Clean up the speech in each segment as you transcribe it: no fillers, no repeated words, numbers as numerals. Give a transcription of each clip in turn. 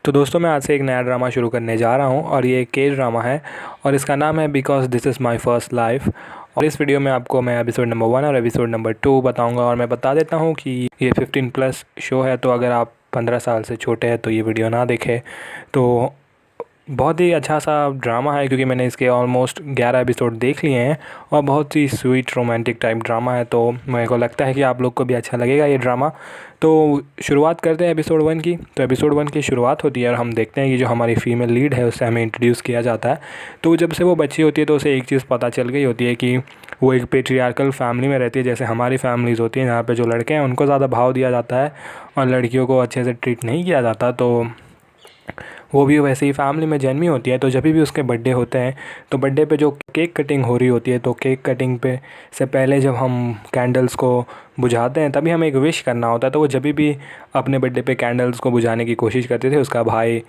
तो दोस्तों मैं आज से एक नया ड्रामा शुरू करने जा रहा हूँ और ये के ड्रामा है और इसका नाम है because this is my first life. और इस वीडियो में आपको मैं एपिसोड नंबर 1 और एपिसोड नंबर 2 बताऊँगा। और मैं बता देता हूँ कि ये 15+ शो है, तो अगर आप 15 साल से छोटे हैं तो ये वीडियो ना देखें। तो बहुत ही अच्छा सा ड्रामा है क्योंकि मैंने इसके ऑलमोस्ट 11 एपिसोड देख लिए हैं और बहुत ही स्वीट रोमांटिक टाइप ड्रामा है। तो मेरे को लगता है कि आप लोग को भी अच्छा लगेगा ये ड्रामा। तो शुरुआत करते हैं एपिसोड 1 की। तो एपिसोड 1 की शुरुआत होती है और हम देखते हैं कि जो हमारी फ़ीमेल लीड है उससे हमें इंट्रोड्यूस किया जाता है। तो जब से वो बच्ची होती है तो उसे एक चीज़ पता चल गई होती है कि वो एक पेट्रियार्कल फैमिली में रहती है, जैसे हमारी फैमिलीज़ होती हैं जहाँ पे जो लड़के हैं उनको ज़्यादा भाव दिया जाता है और लड़कियों को अच्छे से ट्रीट नहीं किया जाता। तो वो भी वैसे ही फैमिली में जन्मी होती है। तो जब भी उसके बर्थडे होते हैं तो बर्थडे पे जो केक कटिंग हो रही होती है, तो केक कटिंग पे से पहले जब हम कैंडल्स को बुझाते हैं तभी हमें एक विश करना होता है। तो वो जब भी अपने बर्थडे पे कैंडल्स को बुझाने की कोशिश करते थे, उसका भाई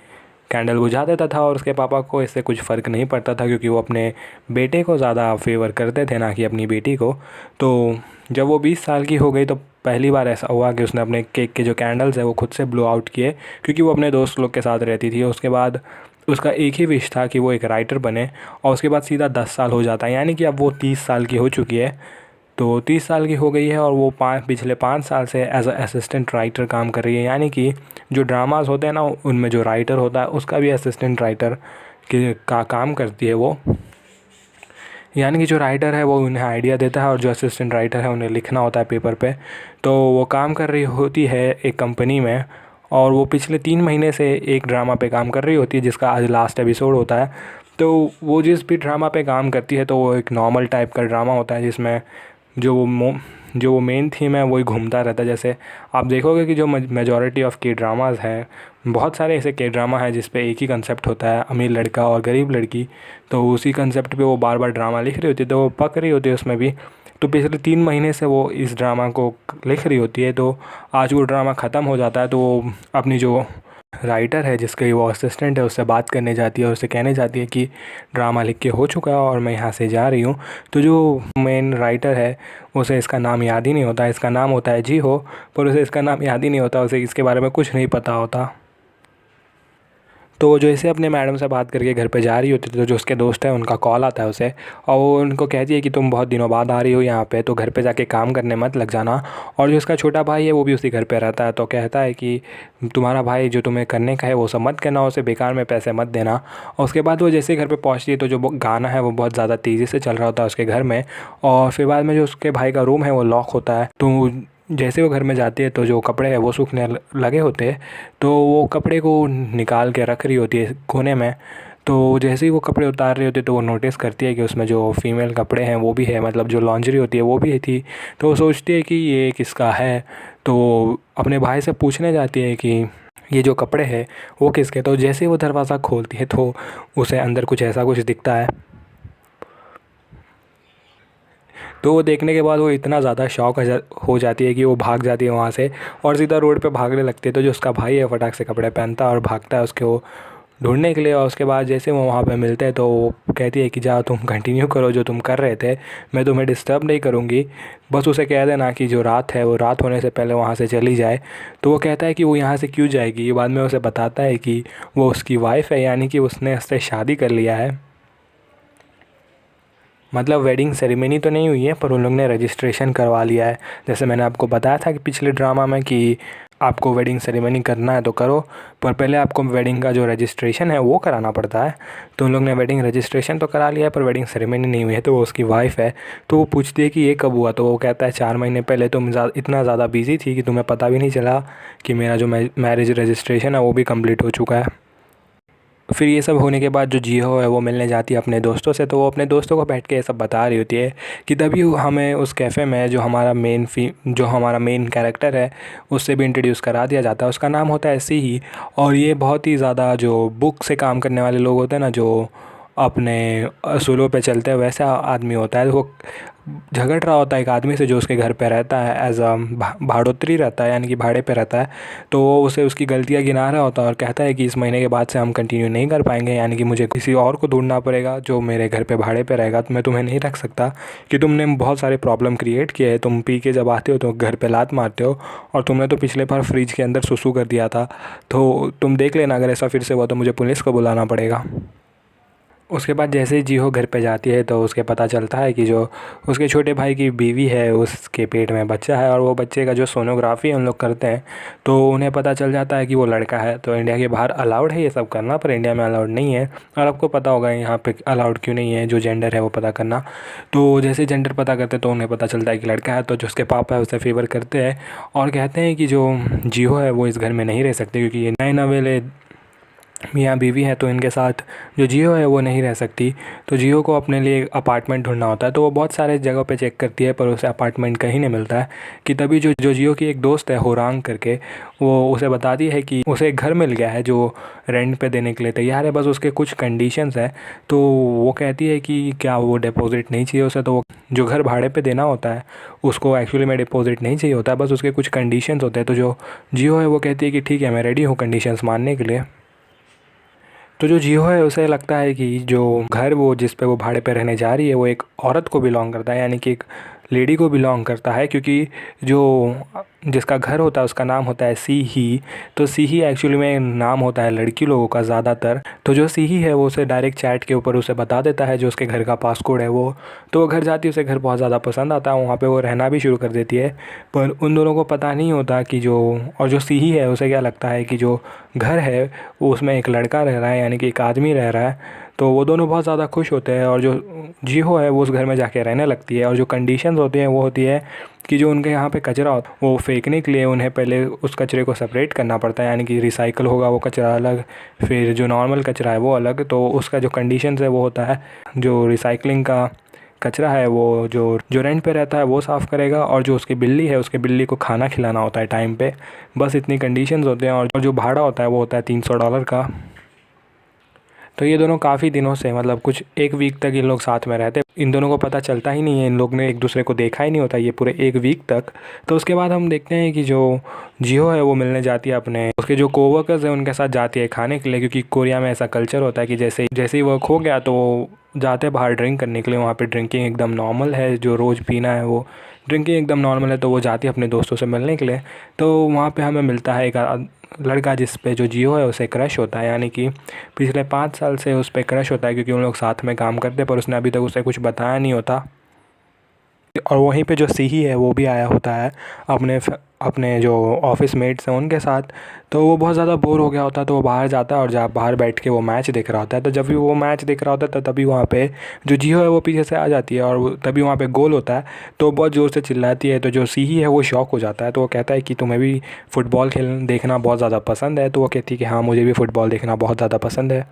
कैंडल बुझा देता था और उसके पापा को इससे कुछ फ़र्क नहीं पड़ता था क्योंकि वो अपने बेटे को ज़्यादा फेवर करते थे ना कि अपनी बेटी को। तो जब वो 20 साल की हो गई तो पहली बार ऐसा हुआ कि उसने अपने केक के जो कैंडल्स है वो खुद से ब्लो आउट किए, क्योंकि वो अपने दोस्त लोग के साथ रहती थी। उसके बाद उसका एक ही विश था कि वो एक राइटर बने और उसके बाद सीधा 10 साल हो जाता है, यानी कि अब वो 30 साल की हो चुकी है। तो 30 साल की हो गई है और वो पिछले 5 साल से एज अ असिस्टेंट राइटर काम कर रही है, यानी कि जो ड्रामास होते हैं ना उनमें जो राइटर होता है उसका भी असिस्टेंट राइटर का काम करती है वो। यानी कि जो राइटर है वो उन्हें आइडिया देता है और जो असिस्टेंट राइटर है उन्हें लिखना होता है पेपर पे। तो वो काम कर रही होती है एक कंपनी में और वो पिछले 3 महीने से एक ड्रामा पे काम कर रही होती है जिसका आज लास्ट एपिसोड होता है। तो वो जिस भी ड्रामा पे काम करती है तो वो एक नॉर्मल टाइप का ड्रामा होता है जिसमें जो वो मेन थीम है वही घूमता रहता है। जैसे आप देखोगे कि जो मेजॉरिटी ऑफ के ड्रामास हैं, बहुत सारे ऐसे के ड्रामा हैं जिस पे एक ही कंसेप्ट होता है, अमीर लड़का और गरीब लड़की। तो उसी कंसेप्ट पे वो बार बार ड्रामा लिख रही होती है, तो वो पक रही होती है उसमें भी। तो पिछले 3 महीने से वो इस ड्रामा को लिख रही होती है। तो आज वो ड्रामा ख़त्म हो जाता है तो वो अपनी जो राइटर है जिसके वो असिस्टेंट है उससे बात करने जाती है और उससे कहने जाती है कि ड्रामा लिख के हो चुका है और मैं यहाँ से जा रही हूँ। तो जो मेन राइटर है उसे इसका नाम याद ही नहीं होता, इसका नाम होता है जी हो, पर उसे इसका नाम याद ही नहीं होता, उसे इसके बारे में कुछ नहीं पता होता। तो जैसे अपने मैडम से बात करके घर पे जा रही होती है तो जो उसके दोस्त हैं उनका कॉल आता है उसे और वो उनको कहती है कि तुम बहुत दिनों बाद आ रही हो यहाँ पे, तो घर पे जाके काम करने मत लग जाना। और जो उसका छोटा भाई है वो भी उसी घर पे रहता है, तो कहता है कि तुम्हारा भाई जो तुम्हें करने का है वो सब मत करना, उसे बेकार में पैसे मत देना। और उसके बाद वो जैसे घर पर पहुँचती है तो जो गाना है वो बहुत ज़्यादा तेज़ी से चल रहा होता है उसके घर में। और फिर बाद में जो उसके भाई का रूम है वो लॉक होता है। तो जैसे वो घर में जाती है तो जो कपड़े हैं वो सूखने लगे होते हैं, तो वो कपड़े को निकाल के रख रही होती है कोने में। तो जैसे ही वो कपड़े उतार रही होती है तो वो नोटिस करती है कि उसमें जो फीमेल कपड़े हैं वो भी है, मतलब जो लॉन्ड्री होती है वो भी थी। तो वो सोचती है कि ये किसका है, तो अपने भाई से पूछने जाती है कि ये जो कपड़े हैं वो किसके। तो जैसे ही वो दरवाज़ा खोलती है तो उसे अंदर कुछ ऐसा कुछ दिखता है। तो वो देखने के बाद वो इतना ज़्यादा शॉक हो जाती है कि वो भाग जाती है वहाँ से और सीधा रोड पे भागने लगती है। तो जो उसका भाई है फटाक से कपड़े पहनता है और भागता है उसके वो ढूंढने के लिए। और उसके बाद जैसे वो वहाँ पे मिलते हैं तो वो कहती है कि जा तुम कंटिन्यू करो जो तुम कर रहे थे, मैं तुम्हें डिस्टर्ब नहीं करूँगी, बस उसे कह देना कि जो रात है वो रात होने से पहले वहाँ से चली जाए। तो वो कहता है कि वो यहाँ से क्यों जाएगी। ये बाद में उसे बताता है कि वो उसकी वाइफ है, यानी कि उसने उससे शादी कर लिया है। मतलब वेडिंग सेरेमनी तो नहीं हुई है पर उन लोग ने रजिस्ट्रेशन करवा लिया है। जैसे मैंने आपको बताया था कि पिछले ड्रामा में कि आपको वेडिंग सेरेमनी करना है तो करो, पर पहले आपको वेडिंग का जो रजिस्ट्रेशन है वो कराना पड़ता है। तो उन लोग ने वेडिंग रजिस्ट्रेशन तो करा लिया है पर वेडिंग सेरेमनी नहीं हुई है। तो वो उसकी वाइफ है, तो वो पूछती है कि ये कब हुआ। तो वो कहता है 4 महीने पहले तुम इतना ज़्यादा बिजी थी कि तुम्हें पता भी नहीं चला कि मेरा जो मैरिज रजिस्ट्रेशन है वो भी कम्प्लीट हो चुका है। फिर ये सब होने के बाद जो जिहो है वो मिलने जाती है अपने दोस्तों से। तो वो अपने दोस्तों को बैठ के ये सब बता रही होती है कि तभी हमें उस कैफ़े में जो हमारा मेन कैरेक्टर है उससे भी इंट्रोड्यूस करा दिया जाता है। उसका नाम होता है ऐसे ही। और ये बहुत ही ज़्यादा जो बुक से काम करने वाले लोग होते हैं ना, जो अपने असूलों पे चलते हैं वैसा आदमी होता है। वो झगड़ रहा होता है एक आदमी से जो उसके घर पे रहता है, एज अ भाड़ोत्री रहता है, यानी कि भाड़े पे रहता है। तो वो उसे उसकी गलतियाँ गिना रहा होता है और कहता है कि इस महीने के बाद से हम कंटिन्यू नहीं कर पाएंगे, यानी कि मुझे किसी और को ढूंढना पड़ेगा जो मेरे घर पे भाड़े पे रहेगा। तो मैं तुम्हें नहीं रख सकता कि तुमने बहुत सारे प्रॉब्लम क्रिएट किए हैं। तुम पी के जब आते हो तो घर पे लात मारते हो, और तुमने तो पिछले बार फ्रिज के अंदर सुसु कर दिया था। तो तुम देख लेना, अगर ऐसा फिर से हुआ तो मुझे पुलिस को बुलाना पड़ेगा। उसके बाद जैसे ही जीहो घर पे जाती है तो उसके पता चलता है कि जो उसके छोटे भाई की बीवी है उसके पेट में बच्चा है, और वो बच्चे का जो सोनोग्राफी हम लोग करते हैं तो उन्हें पता चल जाता है कि वो लड़का है। तो इंडिया के बाहर अलाउड है ये सब करना, पर इंडिया में अलाउड नहीं है। और आपको पता होगा यहाँ पे अलाउड क्यों नहीं है, जो जेंडर है वो पता करना। तो जैसे जेंडर पता करते तो उन्हें पता चलता है कि लड़का है। तो जो उसके पापा है उसे फेवर करते हैं और कहते हैं कि जो जीहो है वो इस घर में नहीं रह सकती, क्योंकि ये नए नवेले मियाँ बीवी है, तो इनके साथ जो जियो है वो नहीं रह सकती। तो जियो को अपने लिए एक अपार्टमेंट ढूंढना होता है। तो वो बहुत सारे जगहों पे चेक करती है, पर उसे अपार्टमेंट कहीं नहीं मिलता है। कि तभी जो जो जियो की एक दोस्त है होरांग करके, वो उसे बताती है कि उसे एक घर मिल गया है जो रेंट पे देने के लिए तैयार है, बस उसके कुछ कंडीशंस है। तो वो कहती है कि क्या वो डिपॉजिट नहीं चाहिए उसे। तो वो जो घर भाड़े पे देना होता है उसको एक्चुअली में डिपॉजिट नहीं चाहिए होता है, बस उसके कुछ कंडीशंस होते हैं। तो जो जियो है वो कहती है कि ठीक है, मैं रेडी हूँ कंडीशंस मानने के लिए। तो जो जियो है उसे लगता है कि जो घर वो जिस पे वो भाड़े पे रहने जा रही है वो एक औरत को बिलोंग करता है, यानी कि एक लेडी को बिलोंग करता है। क्योंकि जो जिसका घर होता है उसका नाम होता है सी ही। तो सी ही एक्चुअली में नाम होता है लड़की लोगों का ज़्यादातर। तो जो सी ही है वो उसे डायरेक्ट चैट के ऊपर उसे बता देता है जो उसके घर का पासकोड है वो। तो वो घर जाती है, उसे घर बहुत ज़्यादा पसंद आता है, वहाँ पे वो रहना भी शुरू कर देती है। पर उन दोनों को पता नहीं होता कि जो और जो सी ही है उसे क्या लगता है कि जो घर है वो उसमें एक लड़का रह रहा है, यानी कि एक आदमी रह रहा है। तो वो दोनों बहुत ज़्यादा खुश होते हैं, और जो जीहो है वो उस घर में जाके रहने लगती है। और जो कंडीशंस होती हैं वो होती है कि जो उनके यहाँ पे कचरा होता है वो फेंकने के लिए उन्हें पहले उस कचरे को सेपरेट करना पड़ता है, यानी कि रिसाइकल होगा वो कचरा अलग, फिर जो नॉर्मल कचरा है वो अलग। तो उसका जो कंडीशंस है वो होता है जो रिसाइकलिंग का कचरा है वो जो जो रेंट पे रहता है वो साफ़ करेगा, और जो उसकी बिल्ली है उसके बिल्ली को खाना खिलाना होता है टाइम पे। बस इतनी कंडीशंस होते हैं। और जो भाड़ा होता है वो होता है $300 का। तो ये दोनों काफ़ी दिनों से, मतलब कुछ एक वीक तक इन लोग साथ में रहते। इन दोनों को पता चलता ही नहीं है, इन लोग ने एक दूसरे को देखा ही नहीं होता ये पूरे एक वीक तक। तो उसके बाद हम देखते हैं कि जो जियो है वो मिलने जाती है अपने उसके जो कोवर्कर्स हैं उनके साथ जाती है खाने के लिए। क्योंकि कोरिया में ऐसा कल्चर होता है कि जैसे ही वर्क हो गया तो जाते हैं बाहर ड्रिंक करने के लिए। वहाँ पे ड्रिंकिंग एकदम नॉर्मल है, जो रोज़ पीना है वो ड्रिंकिंग एकदम नॉर्मल है। तो वो जाती है अपने दोस्तों से मिलने के लिए। तो वहाँ पे हमें मिलता है एक लड़का जिस पे जो जियो है उसे क्रश होता है, यानी कि पिछले 5 साल से उस पर क्रश होता है, क्योंकि उन लोग साथ में काम करते हैं, पर उसने अभी तक उसे कुछ बताया नहीं होता। और वहीं पे जो सीही है वो भी आया होता है अपने जो ऑफिस मेट्स हैं उनके साथ। तो वो बहुत ज़्यादा बोर हो गया होता है, तो वो बाहर जाता है और बाहर बैठ के वो मैच देख रहा होता है। तो जब भी वो मैच देख रहा होता है तो तभी वहाँ पे जो जियो है वो पीछे से आ जाती है, और तभी वहाँ पे गोल होता है। तो बहुत ज़ोर से चिल्लाती है। तो जो सीही है वो शॉक हो जाता है। तो वो कहता है कि तुम्हें भी फ़ुटबॉल देखना बहुत ज़्यादा पसंद है। तो वो कहती है कि हाँ, मुझे भी फ़ुटबॉल देखना बहुत ज़्यादा पसंद है।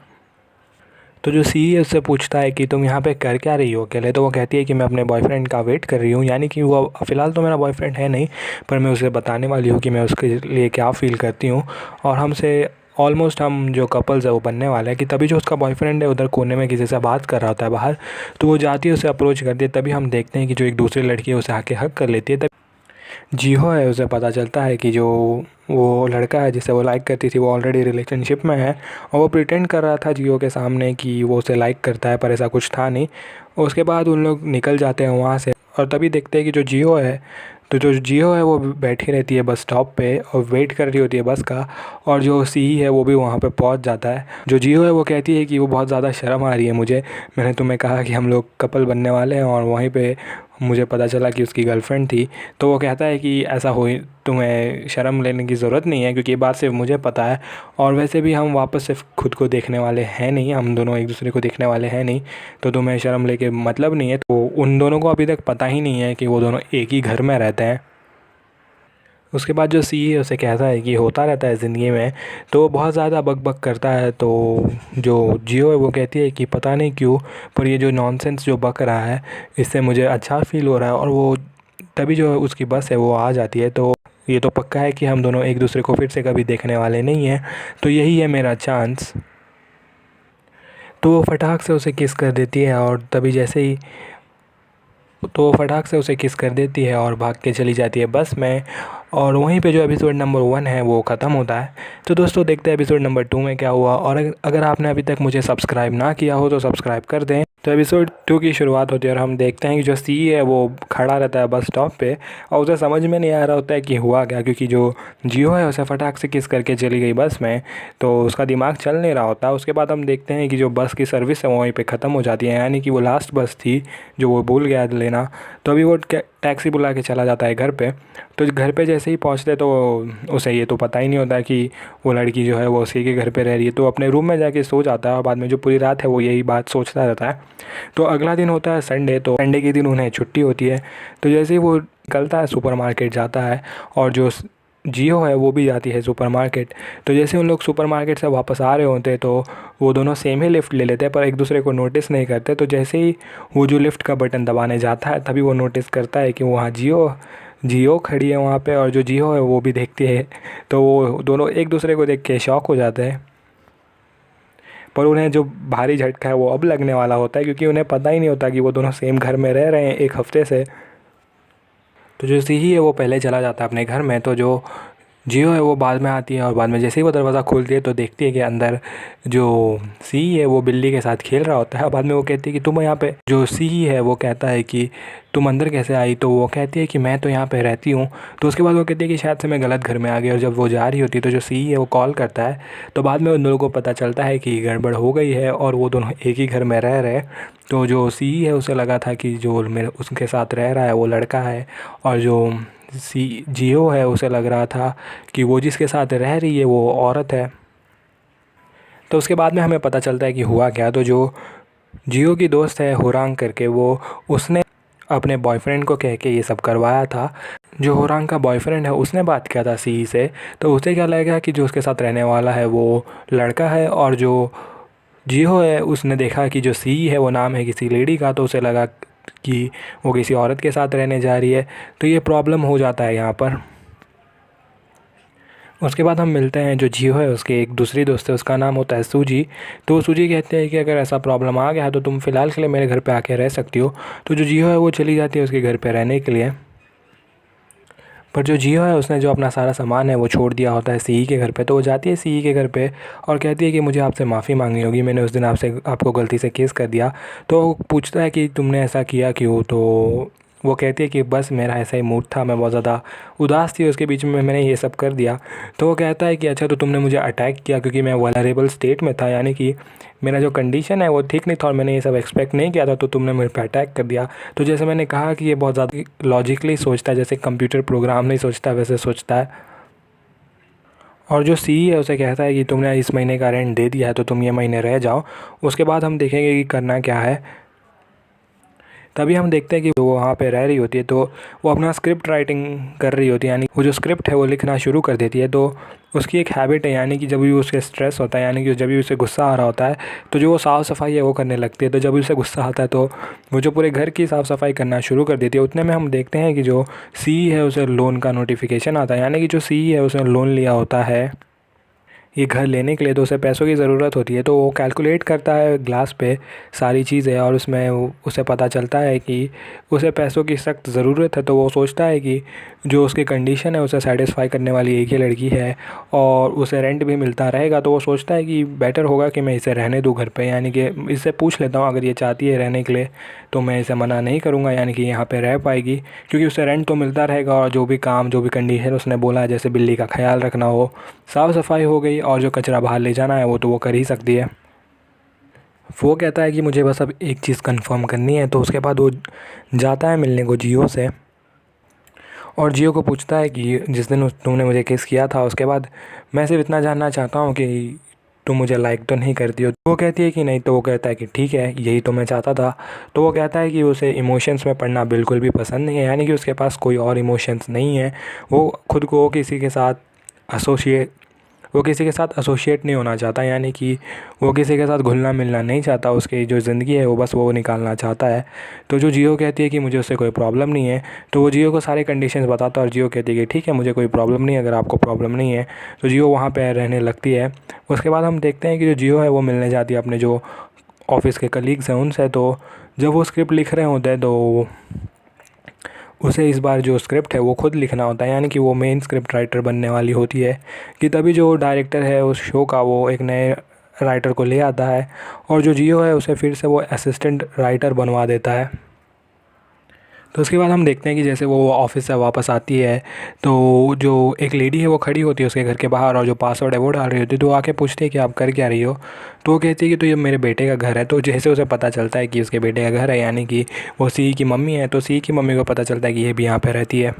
तो जो सीई उससे पूछता है कि तुम यहाँ पे कर क्या रही हो अकेले। तो वो कहती है कि मैं अपने बॉयफ्रेंड का वेट कर रही हूँ, यानी कि वो फ़िलहाल तो मेरा बॉयफ्रेंड है नहीं, पर मैं उसे बताने वाली हूँ कि मैं उसके लिए क्या फ़ील करती हूँ। और हमसे ऑलमोस्ट हम जो कपल्स है वो बनने वाले हैं। कि तभी जो उसका बॉयफ्रेंड है उधर कोने में किसी से बात कर रहा होता है बाहर। तो वो जाती है, उसे अप्रोच करती है। तभी हम देखते हैं कि जो एक दूसरी लड़की है उसे आके हक कर लेती है। जिहो है उसे पता चलता है कि जो वो लड़का है जिसे वो लाइक करती थी वो ऑलरेडी रिलेशनशिप में है, और वो प्रिटेंड कर रहा था जियो के सामने कि वो उसे लाइक करता है, पर ऐसा कुछ था नहीं। उसके बाद उन लोग निकल जाते हैं वहाँ से, और तभी देखते हैं कि जो जियो है तो जो जियो है वो बैठी रहती है बस स्टॉप पे और वेट कर रही होती है बस का। और जो सी है वो भी वहाँ पे पहुँच जाता है। जो जियो है वो कहती है कि वो बहुत ज़्यादा शर्म आ रही है मुझे, मैंने तुम्हें कहा कि हम लोग कपल बनने वाले हैं, और वहीं पे मुझे पता चला कि उसकी गर्लफ्रेंड थी। तो वो कहता है कि ऐसा हो, तुम्हें शर्म लेने की ज़रूरत नहीं है, क्योंकि ये बात सिर्फ मुझे पता है, और वैसे भी हम वापस सिर्फ खुद को देखने वाले हैं नहीं, हम दोनों एक दूसरे को देखने वाले हैं नहीं, तो तुम्हें शर्म लेके मतलब नहीं है। तो उन दोनों को अभी तक पता ही नहीं है कि वो दोनों एक ही घर में रहते हैं। उसके बाद जो सी है उसे कहता है कि होता रहता है ज़िंदगी में। तो वो बहुत ज़्यादा बक करता है। तो जो जियो है वो कहती है कि पता नहीं क्यों, पर ये जो नॉनसेंस जो बक रहा है इससे मुझे अच्छा फील हो रहा है। और वो तभी जो उसकी बस है वो आ जाती है। तो ये तो पक्का है कि हम दोनों एक दूसरे को फिर से कभी देखने वाले नहीं हैं, तो यही है मेरा चांस। तो वो फटाक से उसे किस कर देती है और तभी जैसे ही तो वो फटाक से उसे किस कर देती है और भाग के चली जाती है बस में। और वहीं पे जो एपिसोड नंबर 1 है वो ख़त्म होता है। तो दोस्तों देखते हैं एपिसोड नंबर 2 में क्या हुआ। और अगर आपने अभी तक मुझे सब्सक्राइब ना किया हो तो सब्सक्राइब कर दें। तो एपिसोड 2 की शुरुआत होती है और हम देखते हैं कि जो सी है वो खड़ा रहता है बस स्टॉप पे और उसे समझ में नहीं आ रहा होता है कि हुआ क्या, क्योंकि जो जियो है उसे फटाक से किस करके चली गई बस में, तो उसका दिमाग चल नहीं रहा होता। उसके बाद हम देखते हैं कि जो बस की सर्विस है वो वहीं पे ख़त्म हो जाती है, यानी कि वो लास्ट बस थी जो वो भूल गया लेना। तो अभी वो टैक्सी बुला के चला जाता है घर पे। तो घर पे जैसे ही पहुंचते तो उसे ये तो पता ही नहीं होता कि वो लड़की जो है वो उसी के घर पे रह रही है। तो अपने रूम में जाके सो जाता है और बाद में जो पूरी रात है वो यही बात सोचता रहता है। तो अगला दिन होता है संडे। तो संडे के दिन उन्हें छुट्टी होती है। तो जैसे ही वो निकलता है सुपरमार्केट जाता है और जो जियो है वो भी जाती है सुपरमार्केट। तो जैसे उन लोग सुपरमार्केट से वापस आ रहे होते हैं तो वो दोनों सेम ही लिफ्ट ले लेते हैं पर एक दूसरे को नोटिस नहीं करते। तो जैसे ही वो जो लिफ्ट का बटन दबाने जाता है तभी वो नोटिस करता है कि वहाँ जियो खड़ी है वहाँ पे, और जो जियो है वो भी देखती है। तो वो दोनों एक दूसरे को देख के शॉक हो जाते हैं। पर उन्हें जो भारी झटका है वो अब लगने वाला होता है, क्योंकि उन्हें पता ही नहीं होता कि वो दोनों सेम घर में रह रहे हैं 1 हफ्ते से। तो जो सी है वो पहले चला जाता है अपने घर में। तो जो जियो है वो बाद में आती है और बाद में जैसे ही वो दरवाज़ा खोलती है तो देखती है कि अंदर जो सी है वो बिल्ली के साथ खेल रहा होता है। और बाद में वो कहती है कि तुम यहाँ पे, जो सी है वो कहता है कि तुम अंदर कैसे आई। तो वो कहती है कि मैं तो यहाँ पे रहती हूँ। तो उसके बाद वो कहती है कि शायद से मैं गलत घर में आ गई। और जब वो जा रही होती है तो जो सी है वो कॉल करता है। तो बाद में उन लोगों को पता चलता है कि गड़बड़ हो गई है और वो दोनों एक ही घर में रह रहे। तो जो सी है उसे लगा था कि जो मेरे उसके साथ रह रहा है वो लड़का है, और जो जियो है उसे लग रहा था कि वो जिसके साथ रह रही है वो औरत है। तो उसके बाद में हमें पता चलता है कि हुआ क्या। तो जो जियो की दोस्त है होरांग करके, वो उसने अपने बॉयफ्रेंड को कह के ये सब करवाया था। जो होरांग का बॉयफ्रेंड है उसने बात किया था सी से। तो उसे क्या लगेगा कि जो उसके साथ रहने वाला है वो लड़का है, और जो जियो है उसने देखा कि जो सी है वो नाम है किसी लेडी का। तो उसे लगा कि वो किसी औरत के साथ रहने जा रही है। तो ये प्रॉब्लम हो जाता है यहाँ पर। उसके बाद हम मिलते हैं जो जियो है उसके एक दूसरी दोस्त है, उसका नाम होता है सूजी। तो सूजी कहते हैं कि अगर ऐसा प्रॉब्लम आ गया तो तुम फ़िलहाल के लिए मेरे घर पे आके रह सकती हो। तो जो जियो है वो चली जाती है उसके घर पे रहने के लिए। पर जो जियो है उसने जो अपना सारा सामान है वो छोड़ दिया होता है सी के घर पे। तो वो जाती है सी के घर पे और कहती है कि मुझे आपसे माफ़ी मांगनी होगी, मैंने उस दिन आपको गलती से केस कर दिया। तो पूछता है कि तुमने ऐसा किया क्यों। तो वो कहती है कि बस मेरा ऐसा ही मूड था, मैं बहुत ज़्यादा उदास थी, उसके बीच में मैंने ये सब कर दिया। तो वो कहता है कि अच्छा तो तुमने मुझे अटैक किया क्योंकि मैं वल्नरेबल स्टेट में था, यानी कि मेरा जो कंडीशन है वो ठीक नहीं था और मैंने ये सब एक्सपेक्ट नहीं किया था, तो तुमने मेरे पे अटैक कर दिया। तो जैसे मैंने कहा कि ये बहुत ज़्यादा लॉजिकली सोचता है, जैसे कंप्यूटर प्रोग्राम नहीं सोचता वैसे सोचता है। और जो सी है उसे कहता है कि तुमने इस महीने का रेंट दे दिया है तो तुम ये महीने रह जाओ, उसके बाद हम देखेंगे कि करना क्या है। तभी हम देखते हैं कि वो वहाँ पे रह रही होती है तो वो अपना स्क्रिप्ट राइटिंग कर रही होती है, यानी वो जो स्क्रिप्ट है वो लिखना शुरू कर देती है। तो उसकी एक हैबिट है, यानी कि जब भी उसके स्ट्रेस होता है, यानी कि जब भी उसे गुस्सा आ रहा होता है तो जो वो साफ़ सफाई है वो करने लगती है। तो जब भी उसे गुस्सा आता है तो वो जो पूरे घर की साफ़ सफाई करना शुरू कर देती है। उतने में हम देखते हैं कि जो सी है उसे लोन का नोटिफिकेशन आता है, यानी कि जो सी है उसने लोन लिया होता है ये घर लेने के लिए, तो उसे पैसों की ज़रूरत होती है। तो वो कैलकुलेट करता है ग्लास पे सारी चीज़ें और उसमें उसे पता चलता है कि उसे पैसों की सख्त ज़रूरत है। तो वो सोचता है कि जो उसकी कंडीशन है उसे सेटिस्फाई करने वाली एक ही लड़की है और उसे रेंट भी मिलता रहेगा। तो वो सोचता है कि बेटर होगा कि मैं इसे रहने दूँ घर पे, यानी कि इससे पूछ लेता हूँ अगर ये चाहती है रहने के लिए तो मैं इसे मना नहीं करूँगा, यानी कि यहाँ पे रह पाएगी क्योंकि उसे रेंट तो मिलता रहेगा। और जो भी काम, जो भी कंडीशन उसने बोला है, जैसे बिल्ली का ख्याल रखना हो, साफ़ सफाई हो गई और जो कचरा बाहर ले जाना है वो तो वो कर ही सकती है। वो कहता है कि मुझे बस अब एक चीज़ कंफर्म करनी है। तो उसके बाद वो जाता है मिलने को जियो से और जियो को पूछता है कि जिस दिन तुमने मुझे किस किया था उसके बाद मैं सिर्फ इतना जानना चाहता हूँ कि तुम मुझे लाइक तो नहीं करती हो। तो वो कहती है कि नहीं। तो वो कहता है कि ठीक है, यही तो मैं चाहता था। तो वो कहता है कि उसे इमोशंस में पढ़ना बिल्कुल भी पसंद नहीं है, यानी कि उसके पास कोई और इमोशंस नहीं है। वो खुद को किसी के साथ एसोसिएट वो किसी के साथ एसोसिएट नहीं होना चाहता, यानी कि वो किसी के साथ घुलना मिलना नहीं चाहता। उसकी जो ज़िंदगी है वो बस वो निकालना चाहता है। तो जो जियो कहती है कि मुझे उससे कोई प्रॉब्लम नहीं है, तो वो जियो को सारे कंडीशंस बताता है और जियो कहती है कि ठीक है, मुझे कोई प्रॉब्लम नहीं है, अगर आपको प्रॉब्लम नहीं है। तो जियो वहाँ पर रहने लगती है। उसके बाद हम देखते हैं कि जो जियो है वो मिलने जाती है अपने जो ऑफिस के कलीग्स हैं उनसे, तो जब वो स्क्रिप्ट लिख रहे होते हैं तो उसे इस बार जो स्क्रिप्ट है वो खुद लिखना होता है, यानी कि वो मेन स्क्रिप्ट राइटर बनने वाली होती है। कि तभी जो डायरेक्टर है उस शो का वो एक नए राइटर को ले आता है और जो जियो है उसे फिर से वो असिस्टेंट राइटर बनवा देता है। तो उसके बाद हम देखते हैं कि जैसे वो ऑफिस से वापस आती है तो जो एक लेडी है वो खड़ी होती है उसके घर के बाहर और जो पासवर्ड है वो डाल रही होती है। तो वो आके पूछती है कि आप कर क्या रही हो। तो वो कहती है कि तो ये मेरे बेटे का घर है। तो जैसे उसे पता चलता है कि उसके बेटे का घर है, यानी कि वो सी की मम्मी है, तो सी की मम्मी को पता चलता है कि ये भी यहाँ पर रहती है।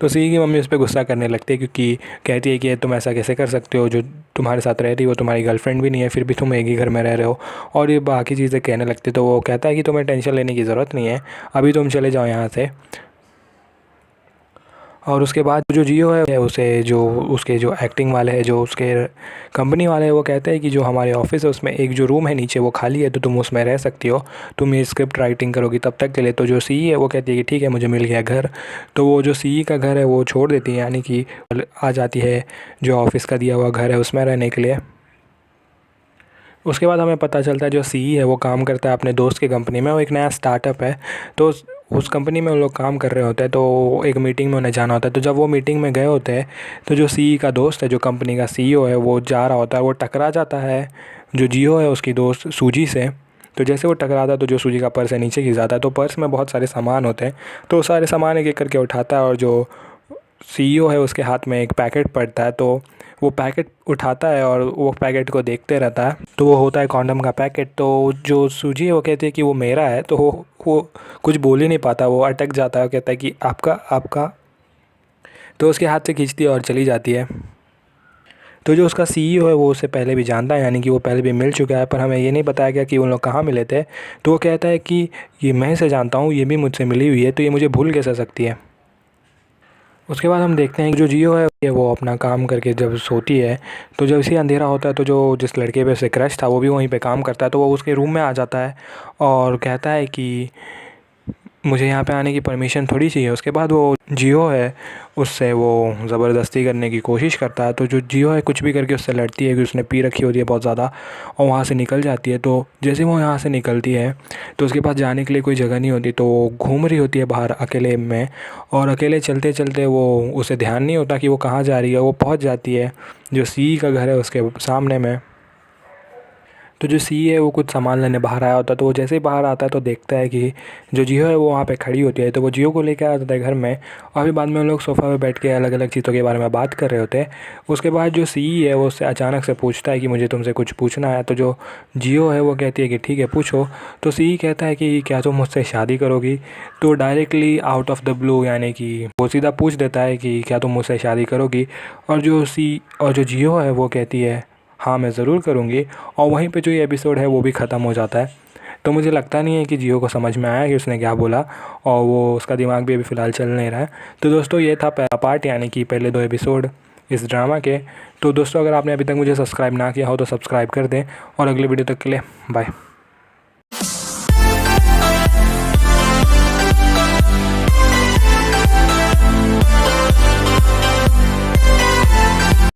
तो सी की मम्मी उस पर गुस्सा करने लगती है, क्योंकि कहती है कि तुम ऐसा कैसे कर सकते हो, जो तुम्हारे साथ रहती है वो तुम्हारी गर्लफ्रेंड भी नहीं है, फिर भी तुम एक ही घर में रह रहे हो, और ये बाकी चीज़ें कहने लगती। तो वो कहता है कि तुम्हें टेंशन लेने की ज़रूरत नहीं है, अभी तुम चले जाओ यहाँ से। और उसके बाद जो जियो है उसे जो उसके जो एक्टिंग वाले हैं, जो उसके कंपनी वाले हैं, वो कहते हैं कि जो हमारे ऑफिस है उसमें एक जो रूम है नीचे वो खाली है, तो तुम उसमें रह सकती हो, तुम ये स्क्रिप्ट राइटिंग करोगी तब तक के लिए। तो जो सी है वो कहती है कि ठीक है, मुझे मिल गया घर। तो वो जो सी का घर है वो छोड़ देती है, यानी कि आ जाती है जो ऑफिस का दिया हुआ घर है उसमें रहने के लिए। उसके बाद हमें पता चलता है जो सी है वो काम करता है अपने दोस्त की कंपनी में, वो एक नया स्टार्टअप है। तो उस कंपनी में उन लोग काम कर रहे होते हैं, तो एक मीटिंग में उन्हें जाना होता है। तो जब वो मीटिंग में गए होते हैं तो जो सी का दोस्त है, जो कंपनी का सीईओ है, वो जा रहा होता है, वो टकरा जाता है जो जियो है उसकी दोस्त सूजी से। तो जैसे वो टकराता है तो जो सूजी का पर्स है नीचे गिर जाता है। तो पर्स में बहुत सारे सामान होते हैं, तो सारे सामान एक एक करके उठाता है और जो सीईओ है उसके हाथ में एक पैकेट पड़ता है। तो वो पैकेट उठाता है और वो पैकेट को देखते रहता है, तो वो होता है कॉन्डम का पैकेट। तो जो सूजी है वो कहती है कि वो मेरा है। तो वो कुछ बोल ही नहीं पाता, वो अटक जाता है, कहता है कि आपका आपका। तो उसके हाथ से खींचती है और चली जाती है। तो जो उसका सीईओ है वो उससे पहले भी जानता है, यानी कि वो पहले भी मिल चुका है, पर हमें ये नहीं बताया गया कि उन लोग कहाँ मिले थे। तो वो कहता है कि ये मैं इसे जानता हूँ, ये भी मुझसे मिली हुई है, तो ये मुझे भूल कैसे सकती है। उसके बाद हम देखते हैं कि जो जियो है वो अपना काम करके जब सोती है, तो जब इसे अंधेरा होता है तो जो जिस लड़के पे उसे क्रश था वो भी वहीं पे काम करता है। तो वो उसके रूम में आ जाता है और कहता है कि मुझे यहाँ पे आने की परमिशन थोड़ी चाहिए। उसके बाद वो जियो है उससे वो ज़बरदस्ती करने की कोशिश करता है। तो जो जियो है कुछ भी करके उससे लड़ती है कि उसने पी रखी होती है बहुत ज़्यादा, और वहाँ से निकल जाती है। तो जैसे वो यहाँ से निकलती है तो उसके पास जाने के लिए कोई जगह नहीं होती, तो वो घूम रही होती है बाहर अकेले में, और अकेले चलते चलते वो उसे ध्यान नहीं होता कि वो कहाँ जा रही है। वो पहुँच जाती है जो सी का घर है उसके सामने में। तो जो सी है वो कुछ सामान लेने बाहर आया होता है। तो वो जैसे ही बाहर आता है तो देखता है कि जो जियो है वो वहाँ पे खड़ी होती है। तो वो जियो को लेकर आ जाता है घर में, और फिर बाद में उन लोग सोफ़ा पे बैठ के अलग अलग चीज़ों के बारे में बात कर रहे होते हैं। उसके बाद जो सी है वो उससे अचानक से पूछता है कि मुझे तुमसे कुछ पूछना है। तो जो जियो है वो कहती है कि ठीक है पूछो। तो सी कहता है कि क्या तुम मुझसे शादी करोगी। तो directly out of the blue, यानी कि वो सीधा पूछ देता है कि क्या तुम मुझसे शादी करोगी। और जो जियो है वो कहती है हाँ मैं ज़रूर करूँगी। और वहीं पे जो ये एपिसोड है वो भी ख़त्म हो जाता है। तो मुझे लगता नहीं है कि जियो को समझ में आया कि उसने क्या बोला, और वो उसका दिमाग भी अभी फ़िलहाल चल नहीं रहा है। तो दोस्तों ये था पहला पार्ट, यानी कि पहले 2 एपिसोड इस ड्रामा के। तो दोस्तों अगर आपने अभी तक मुझे सब्सक्राइब ना किया हो तो सब्सक्राइब कर दें, और अगले वीडियो तक के लिए बाय।